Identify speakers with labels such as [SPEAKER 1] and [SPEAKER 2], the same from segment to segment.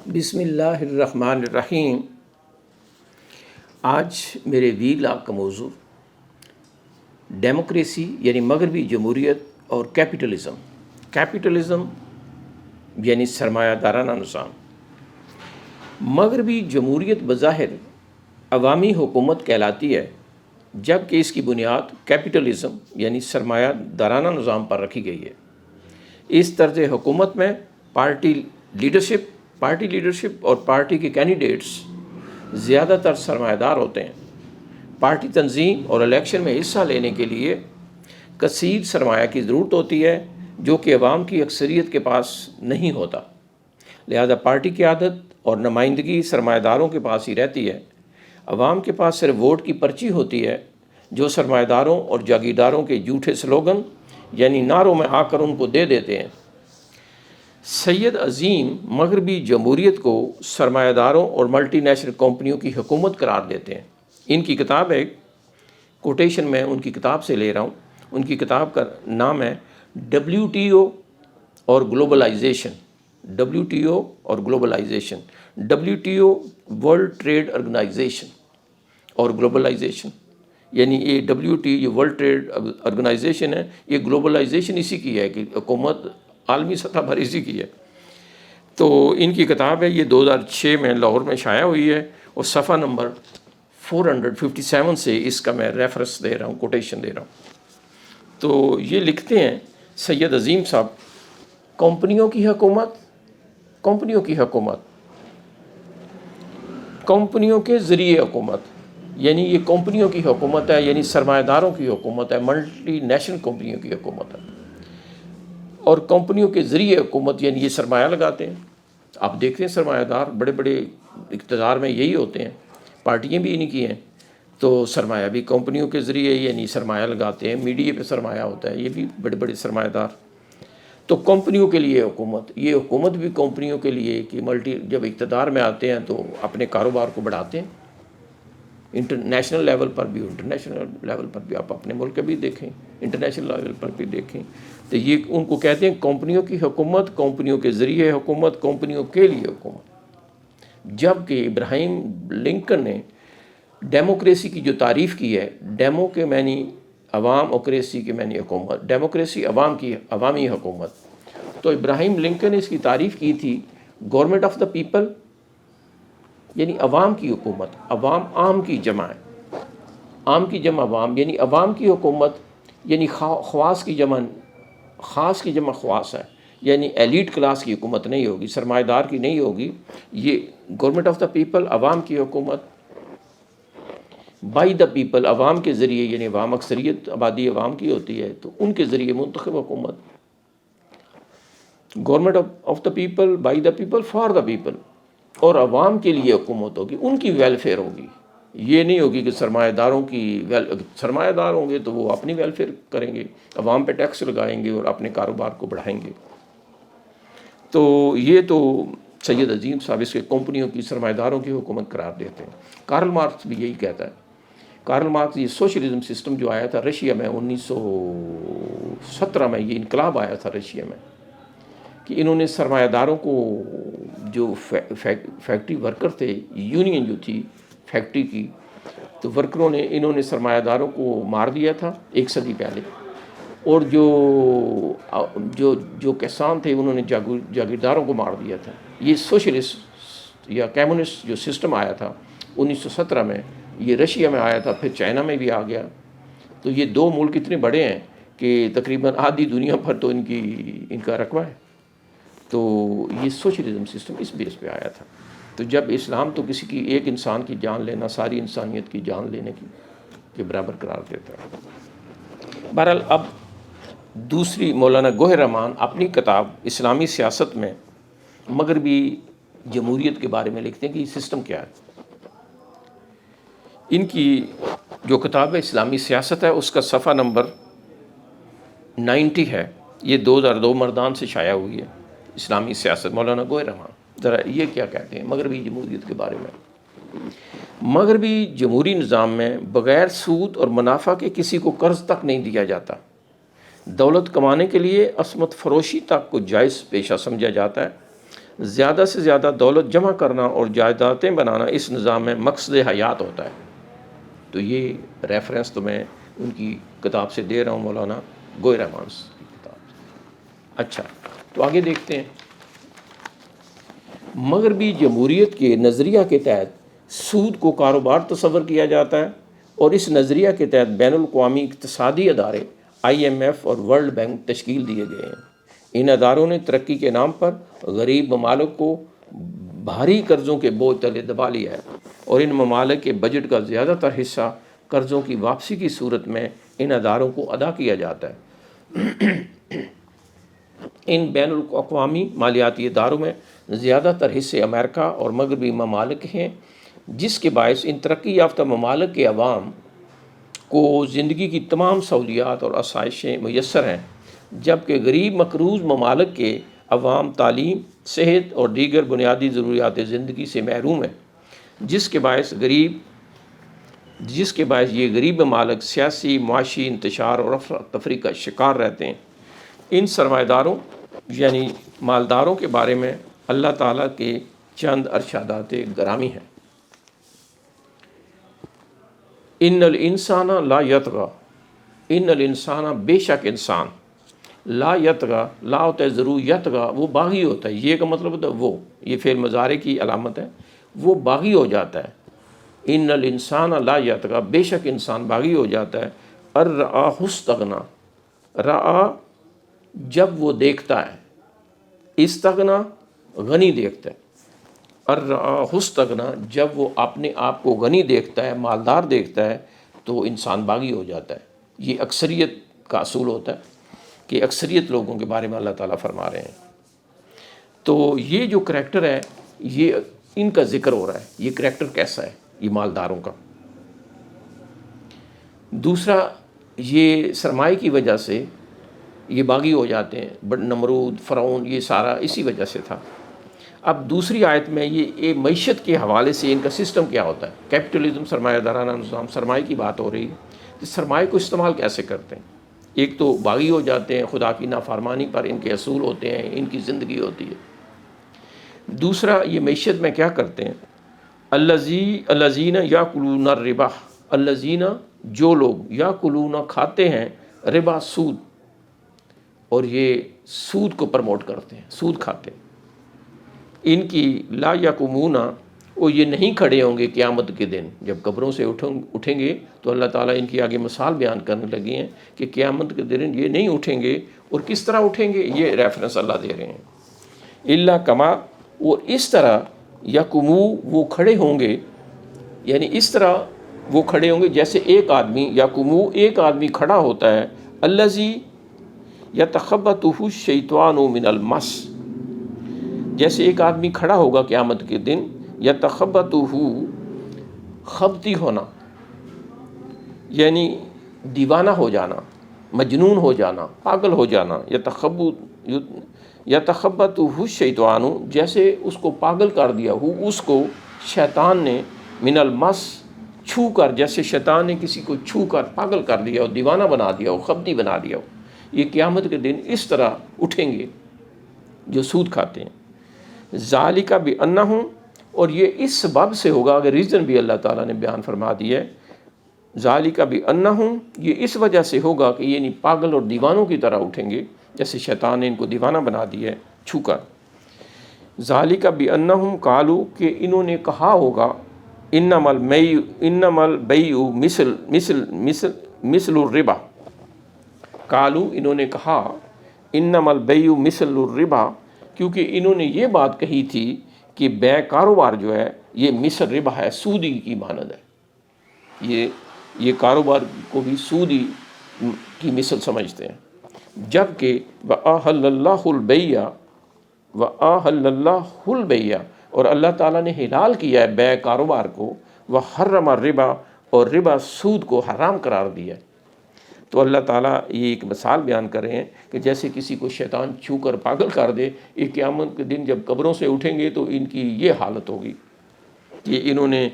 [SPEAKER 1] بسم اللہ الرحمن الرحیم۔ آج میرے ویلاگ کا موضوع ڈیموکریسی یعنی مغربی جمہوریت اور کیپٹلزم۔ کیپٹلزم یعنی سرمایہ دارانہ نظام۔ مغربی جمہوریت بظاہر عوامی حکومت کہلاتی ہے، جبکہ اس کی بنیاد کیپٹلزم یعنی سرمایہ دارانہ نظام پر رکھی گئی ہے۔ اس طرز حکومت میں پارٹی لیڈرشپ اور پارٹی کے کینڈیڈیٹس زیادہ تر سرمایہ دار ہوتے ہیں۔ پارٹی تنظیم اور الیکشن میں حصہ لینے کے لیے کثیر سرمایہ کی ضرورت ہوتی ہے، جو کہ عوام کی اکثریت کے پاس نہیں ہوتا۔ لہذا پارٹی قیادت اور نمائندگی سرمایہ داروں کے پاس ہی رہتی ہے۔ عوام کے پاس صرف ووٹ کی پرچی ہوتی ہے، جو سرمایہ داروں اور جاگیرداروں کے جھوٹے سلوگن یعنی نعروں میں آ کر ان کو دے دیتے ہیں۔ سید عظیم مغربی جمہوریت کو سرمایہ داروں اور ملٹی نیشنل کمپنیوں کی حکومت قرار دیتے ہیں۔ ان کی کتاب ہے، کوٹیشن میں ان کی کتاب سے لے رہا ہوں، ان کی کتاب کا نام ہے WTO اور گلوبلائزیشن۔ WTO اور globalisation, WTO world trade organisation اور گلوبلائزیشن یعنی یہ WTO یہ ورلڈ ٹریڈ آرگنائزیشن ہے، یہ گلوبلائزیشن اسی کی ہے کہ حکومت عالمی سطح پر اسی کی ہے۔ تو ان کی کتاب ہے، یہ 2006 میں لاہور میں شائع ہوئی ہے، اور صفحہ نمبر 457 سے اس کا میں ریفرنس دے رہا ہوں، کوٹیشن دے رہا ہوں۔ تو یہ لکھتے ہیں سید عظیم صاحب، کمپنیوں کی حکومت کمپنیوں کے ذریعے حکومت، یعنی یہ کمپنیوں کی حکومت ہے، یعنی سرمایہ داروں کی حکومت ہے، ملٹی نیشنل کمپنیوں کی حکومت ہے۔ اور کمپنیوں کے ذریعے حکومت یعنی یہ سرمایہ لگاتے ہیں۔ آپ دیکھتے ہیں سرمایہ دار بڑے بڑے اقتدار میں یہی ہوتے ہیں، پارٹیاں بھی انہی کی ہیں، تو سرمایہ بھی کمپنیوں کے ذریعے یعنی سرمایہ لگاتے ہیں۔ میڈیا پہ سرمایہ ہوتا ہے، یہ بھی بڑے بڑے سرمایہ دار۔ تو کمپنیوں کے لیے حکومت، یہ حکومت بھی کمپنیوں کے لیے کہ جب اقتدار میں آتے ہیں تو اپنے کاروبار کو بڑھاتے ہیں، انٹرنیشنل لیول پر بھی، انٹرنیشنل لیول پر بھی، آپ اپنے ملک بھی دیکھیں، انٹرنیشنل لیول پر بھی دیکھیں، تو یہ ان کو کہتے ہیں کمپنیوں کی حکومت، کمپنیوں کے ذریعے حکومت، کمپنیوں کے لیے حکومت۔ جبکہ ابراہیم لنکن نے ڈیموکریسی کی جو تعریف کی ہے، ڈیمو کے معنی عوام، اوکریسی کے معنی حکومت، ڈیموکریسی عوام کی، عوامی حکومت، تو ابراہیم لنکن نے اس کی تعریف کی تھی گورنمنٹ آف دا پیپل، یعنی عوام کی حکومت۔ عوام عام کی جمع ہے، عام کی جمع عوام، یعنی عوام کی حکومت، یعنی خواص کی جمع، خاص کی جمع خواص ہے، یعنی ایلیٹ کلاس کی حکومت نہیں ہوگی، سرمایہ دار کی نہیں ہوگی۔ یہ گورنمنٹ آف دا پیپل، عوام کی حکومت، بائی دا پیپل، عوام کے ذریعے، یعنی عوام اکثریت آبادی عوام کی ہوتی ہے تو ان کے ذریعے منتخب حکومت۔ Government of the people, by the people, for the people, اور عوام کے لیے حکومت ہوگی، ان کی ویلفیئر ہوگی۔ یہ نہیں ہوگی کہ سرمایہ داروں کی سرمایہ دار ہوں گے تو وہ اپنی ویلفیئر کریں گے، عوام پہ ٹیکس لگائیں گے اور اپنے کاروبار کو بڑھائیں گے۔ تو یہ تو سید عظیم صاحب اس کے کمپنیوں کی، سرمایہ داروں کی حکومت قرار دیتے ہیں۔ کارل مارکس بھی یہی کہتا ہے۔ کارل مارکس یہ سوشلزم سسٹم جو آیا تھا رشیا میں 1917 میں، یہ انقلاب آیا تھا رشیا میں، کہ انہوں نے سرمایہ داروں کو، جو فیکٹری ورکر تھے، یونین جو تھی فیکٹری کی، تو ورکروں نے، انہوں نے سرمایہ داروں کو مار دیا تھا 1 صدی پہلے، اور جو کسان تھے انہوں نے جاگیرداروں کو مار دیا تھا۔ یہ سوشلسٹ یا کمیونسٹ جو سسٹم آیا تھا 1917 میں، یہ رشیا میں آیا تھا، پھر چائنا میں بھی آ گیا۔ تو یہ 2 ملک اتنے بڑے ہیں کہ تقریباً آدھی دنیا پر تو ان کا رقبہ ہے۔ تو یہ سوشلزم سسٹم اس بیس پہ آیا تھا۔ تو جب اسلام تو کسی کی، ایک انسان کی جان لینا ساری انسانیت کی جان لینے کے برابر قرار دیتا ہے۔ بہرحال اب دوسری، مولانا گوہر رحمان اپنی کتاب اسلامی سیاست میں مغربی جمہوریت کے بارے میں لکھتے ہیں کہ یہ سسٹم کیا ہے۔ ان کی جو کتاب ہے اسلامی سیاست ہے، اس کا صفحہ نمبر 90 ہے، یہ 2002 مردان سے شائع ہوئی ہے، اسلامی سیاست، مولانا گوہر رحمان۔ ذرا یہ کیا کہتے ہیں مغربی جمہوریت کے بارے میں۔ مغربی جمہوری نظام میں بغیر سود اور منافع کے کسی کو قرض تک نہیں دیا جاتا۔ دولت کمانے کے لیے عصمت فروشی تک کو جائز پیشہ سمجھا جاتا ہے۔ زیادہ سے زیادہ دولت جمع کرنا اور جائیدادیں بنانا اس نظام میں مقصد حیات ہوتا ہے۔ تو یہ ریفرنس تو میں ان کی کتاب سے دے رہا ہوں، مولانا گوئی رحمان کی کتاب سے۔ اچھا، تو آگے دیکھتے ہیں۔ مغربی جمہوریت کے نظریہ کے تحت سود کو کاروبار تصور کیا جاتا ہے، اور اس نظریہ کے تحت بین الاقوامی اقتصادی ادارے IMF اور ورلڈ بینک تشکیل دیے گئے ہیں۔ ان اداروں نے ترقی کے نام پر غریب ممالک کو بھاری قرضوں کے بوجھ تلے دبا لیا ہے، اور ان ممالک کے بجٹ کا زیادہ تر حصہ قرضوں کی واپسی کی صورت میں ان اداروں کو ادا کیا جاتا ہے۔ ان بین الاقوامی مالیاتی اداروں میں زیادہ تر حصے امریکہ اور مغربی ممالک ہیں، جس کے باعث ان ترقی یافتہ ممالک کے عوام کو زندگی کی تمام سہولیات اور آسائشیں میسر ہیں، جبکہ غریب مقروض ممالک کے عوام تعلیم، صحت اور دیگر بنیادی ضروریات زندگی سے محروم ہیں، جس کے باعث یہ غریب ممالک سیاسی، معاشی انتشار اور افراتفری کا شکار رہتے ہیں۔ ان سرمایہ داروں یعنی مالداروں کے بارے میں اللہ تعالیٰ کے چند ارشادات گرامی ہیں۔ ان الانسان لا یطغی، ان الانسان بے شک انسان، لا یطغی، لا ہوتا ہے ضرور، یطغی وہ باغی ہوتا ہے، یہ کا مطلب ہوتا ہے وہ، یہ فعل مضارع کی علامت ہے، وہ باغی ہو جاتا ہے۔ ان الانسان لا یطغی، بے شک انسان باغی ہو جاتا ہے، ارآہ استغنی، رآ جب وہ دیکھتا ہے، استغنا غنی دیکھتا ہے، ارآہ استغنی جب وہ اپنے آپ کو غنی دیکھتا ہے، مالدار دیکھتا ہے، تو انسان باغی ہو جاتا ہے۔ یہ اکثریت کا اصول ہوتا ہے کہ اکثریت لوگوں کے بارے میں اللہ تعالیٰ فرما رہے ہیں۔ تو یہ جو کریکٹر ہے، یہ ان کا ذکر ہو رہا ہے، یہ کریکٹر کیسا ہے یہ مالداروں کا۔ دوسرا، یہ سرمایہ کی وجہ سے یہ باغی ہو جاتے ہیں، بٹ نمرود، فرعون، یہ سارا اسی وجہ سے تھا۔ اب دوسری آیت میں یہ معیشت کے حوالے سے ان کا سسٹم کیا ہوتا ہے، کیپٹلزم، سرمایہ دارانہ نظام، سرمایہ کی بات ہو رہی ہے، تو سرمایہ کو استعمال کیسے کرتے ہیں۔ ایک تو باغی ہو جاتے ہیں، خدا کی نافرمانی پر ان کے اصول ہوتے ہیں، ان کی زندگی ہوتی ہے۔ دوسرا، یہ معیشت میں کیا کرتے ہیں، الذین یاکلون الربا، الذین جو لوگ یاکلون کھاتے ہیں، ربا سود، اور یہ سود کو پروموٹ کرتے ہیں، سود کھاتے ہیں۔ ان کی لا یقومون، وہ یہ نہیں کھڑے ہوں گے قیامت کے دن، جب قبروں سے اٹھیں گے تو اللہ تعالیٰ ان کی آگے مثال بیان کرنے لگے ہیں کہ قیامت کے دن یہ نہیں اٹھیں گے، اور کس طرح اٹھیں گے، یہ ریفرنس اللہ دے رہے ہیں۔ الا کما، وہ اس طرح یقومو وہ کھڑے ہوں گے، یعنی اس طرح وہ کھڑے ہوں گے جیسے ایک آدمی، یقومو ایک آدمی کھڑا ہوتا ہے، الذی یتخبطہ الشیطان من المس، جیسے ایک آدمی کھڑا ہوگا قیامت کے دن، یتخبطہ، خبطی ہونا یعنی دیوانہ ہو جانا، مجنون ہو جانا، پاگل ہو جانا، یتخبطہ الشیطان، جیسے اس کو پاگل کر دیا ہو، اس کو شیطان نے، من المس چھو کر، جیسے شیطان نے کسی کو چھو کر پاگل کر دیا ہو، دیوانہ بنا دیا ہو، خبطی بنا دیا ہو، یہ قیامت کے دن اس طرح اٹھیں گے جو سود کھاتے ہیں۔ ذالک بانہم، اور یہ اس سبب سے ہوگا، اگر ریزن بھی اللہ تعالیٰ نے بیان فرما دیا ہے، ذالک بانہم، یہ اس وجہ سے ہوگا کہ یہ نہیں پاگل اور دیوانوں کی طرح اٹھیں گے، جیسے شیطان نے ان کو دیوانہ بنا دیا ہے چھو کر۔ ذالک بانہم قالوا، کہ انہوں نے کہا ہوگا، انما البیع مثل الربا، قالوا انہوں نے کہا، انما البیع مثل الربا، کیونکہ انہوں نے یہ بات کہی تھی کہ بے کاروبار جو ہے یہ مثل ربا ہے، سودی کی مانند ہے، یہ کاروبار کو بھی سودی کی مثل سمجھتے ہیں، جبکہ وَأَحَلَّ اللَّهُ الْبَيْعَ، وَأَحَلَّ اللَّهُ الْبَيْعَ، اور اللہ تعالیٰ نے حلال کیا ہے بے کاروبار کو، وَحَرَّمَ الرِّبَا، اور ربا سود کو حرام قرار دیا ہے۔ تو اللہ تعالیٰ یہ ایک مثال بیان کر رہے ہیں کہ جیسے کسی کو شیطان چھو کر پاگل کر دے، یہ قیامت کے دن جب قبروں سے اٹھیں گے تو ان کی یہ حالت ہوگی کہ انہوں نے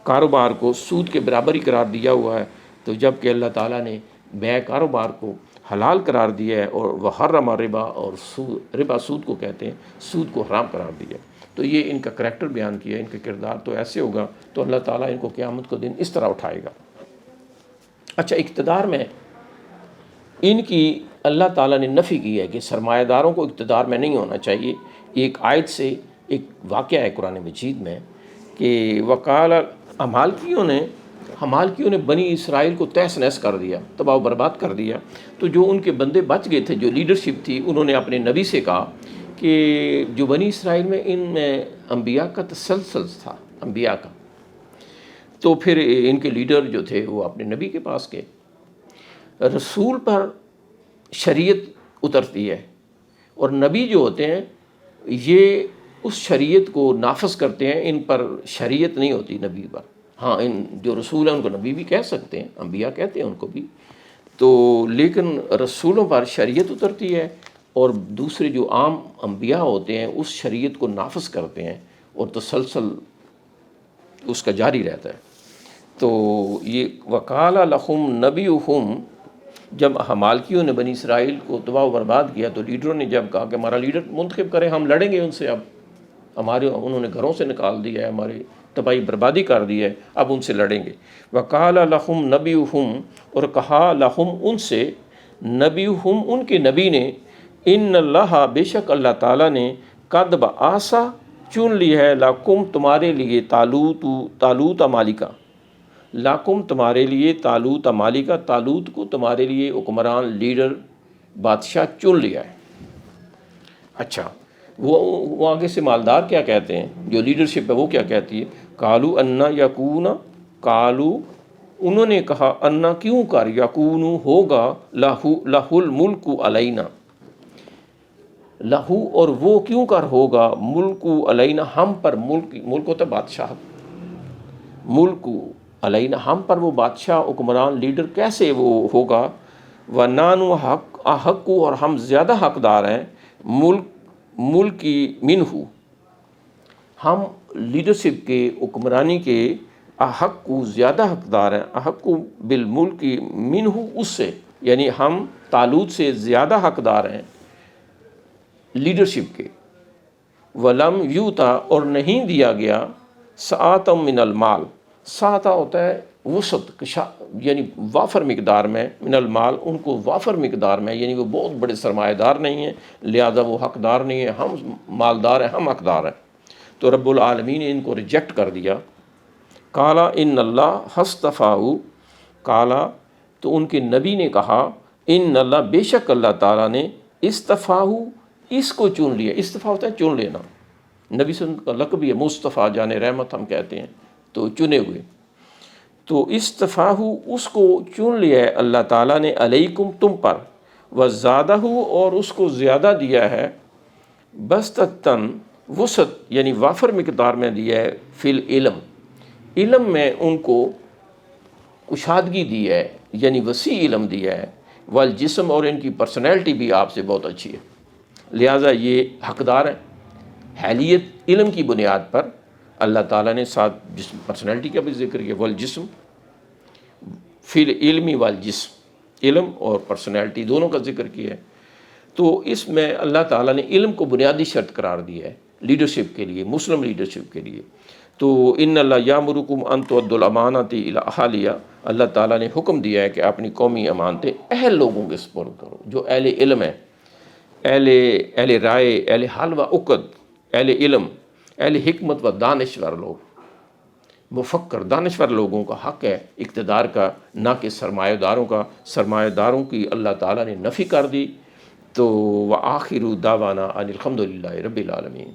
[SPEAKER 1] کاروبار کو سود کے برابر ہی قرار دیا ہوا ہے، تو جب کہ اللہ تعالیٰ نے بے کاروبار کو حلال قرار دیا ہے، اور وحرم ربا، اور ربا سود کو کہتے ہیں، سود کو حرام قرار دیا ہے۔ تو یہ ان کا کریکٹر بیان کیا ہے، ان کا کردار تو ایسے ہوگا، تو اللہ تعالیٰ ان کو قیامت کو دن اس طرح اٹھائے گا۔ اچھا، اقتدار میں ان کی اللہ تعالیٰ نے نفی کی ہے کہ سرمایہ داروں کو اقتدار میں نہیں ہونا چاہیے۔ ایک آیت سے ایک واقعہ ہے قرآن مجید میں کہ وقال حمالکیوں نے بنی اسرائیل کو تہس نہس کر دیا، تباہ و برباد کر دیا۔ تو جو ان کے بندے بچ گئے تھے، جو لیڈرشپ تھی، انہوں نے اپنے نبی سے کہا کہ جو بنی اسرائیل میں ان میں انبیاء کا تسلسل تھا، انبیاء کا، تو پھر ان کے لیڈر جو تھے وہ اپنے نبی کے پاس گئے۔ رسول پر شریعت اترتی ہے، اور نبی جو ہوتے ہیں یہ اس شریعت کو نافذ کرتے ہیں، ان پر شریعت نہیں ہوتی نبی پر۔ ہاں، ان جو رسول ہیں ان کو نبی بھی کہہ سکتے ہیں، انبیاء کہتے ہیں ان کو بھی، تو لیکن رسولوں پر شریعت اترتی ہے، اور دوسرے جو عام انبیاء ہوتے ہیں اس شریعت کو نافذ کرتے ہیں، اور تسلسل اس کا جاری رہتا ہے۔ تو یہ وقال لہم نبیہم، جب حمالکیوں نے بنی اسرائیل کو تباہ و برباد کیا تو لیڈروں نے جب کہا کہ ہمارا لیڈر منتخب کریں، ہم لڑیں گے ان سے، اب انہوں نے گھروں سے نکال دیا ہے، ہماری تباہی بربادی کر دی ہے، اب ان سے لڑیں گے۔ وقال لہم نبیہم، اور کہا لہم ان سے، نبیہم ان کے نبی نے، ان اللہ بے شک اللہ تعالیٰ نے، قد بعث چن لی ہے، لکم تمہارے لیے، طالوت مالکا، لاکم تمہارے لیے، طالوت مالکا، طالوت کو تمہارے لیے حکمران، لیڈر، بادشاہ چن لیا ہے۔ اچھا، وہ آگے سے مالدار کیا کہتے ہیں، جو لیڈرشپ ہے وہ کیا کہتی ہے، قالو انا یکون، قالو انہوں نے کہا، انا کیوں کر، یکون ہوگا، لہ الملک علینا، لہو اور وہ کیوں کر ہوگا، ملک علینا ہم پر، ملک ہوتا ہے بادشاہ، ملک علینا ہم پر وہ بادشاہ، حکمران، لیڈر کیسے وہ ہوگا، ونحن احق اور ہم زیادہ حقدار ہیں، ملک کی منہ، ہم لیڈرشپ کے، حکمرانی کے، احق کو زیادہ حقدار ہیں، احق بالملک منہ اس سے، یعنی ہم طالوت سے زیادہ حقدار ہیں لیڈرشپ کے۔ ولم یوتا اور نہیں دیا گیا، سعۃ من المال، سعۃ ہوتا ہے وسعت، یعنی وافر مقدار میں، من المال ان کو وافر مقدار میں، یعنی وہ بہت بڑے سرمایہ دار نہیں ہیں لہذا وہ حقدار نہیں ہیں، ہم مالدار ہیں، ہم حقدار ہیں۔ تو رب العالمین نے ان کو ریجیکٹ کر دیا۔ قالا ان اللہ اصطفاہ، قالا تو ان کے نبی نے کہا، ان اللہ بے شک اللہ تعالیٰ نے، اصطفاہ اس کو چن لیا، اصطفاء ہوتا ہے چن لینا، نبی صلی اللہ علیہ وسلم کا لقب بھی ہے مصطفیٰ، جان رحمت ہم کہتے ہیں، تو چنے ہوئے، تو اصطفاہ اس کو چن لیا ہے اللہ تعالیٰ نے، علیکم تم پر، وزادہ اور اس کو زیادہ دیا ہے، بسطتاً وسعت یعنی وافر مقدار میں دیا ہے، فی العلم علم میں ان کو کشادگی دی ہے، یعنی وسیع علم دیا ہے، والجسم اور ان کی پرسنالٹی بھی آپ سے بہت اچھی ہے، لہٰذا یہ حقدار ہیں۔ حیلیت علم کی بنیاد پر اللہ تعالیٰ نے ساتھ جسم، پرسنالٹی کا بھی ذکر کیا، والجسم فی العلم والجسم، علم اور پرسنالٹی دونوں کا ذکر کیا ہے۔ تو اس میں اللہ تعالیٰ نے علم کو بنیادی شرط قرار دیا ہے لیڈرشپ کے لیے، مسلم لیڈرشپ کے لیے۔ تو ان اللہ یامرکم ان تؤدوا الامانات الی اہلیہا، اللہ تعالیٰ نے حکم دیا ہے کہ اپنی قومی امانتیں اہل لوگوں کے سپرد کرو، جو اہل علم ہے، اہل رائے، اہل حل و عقد، اہل علم، اہل حکمت و دانشور لوگ، مفکر دانشور لوگوں کا حق ہے اقتدار کا، نہ کہ سرمایہ داروں کا۔ سرمایہ داروں کی اللہ تعالیٰ نے نفی کر دی۔ تو وآخر دعوانا ان الحمد للہ رب العالمین۔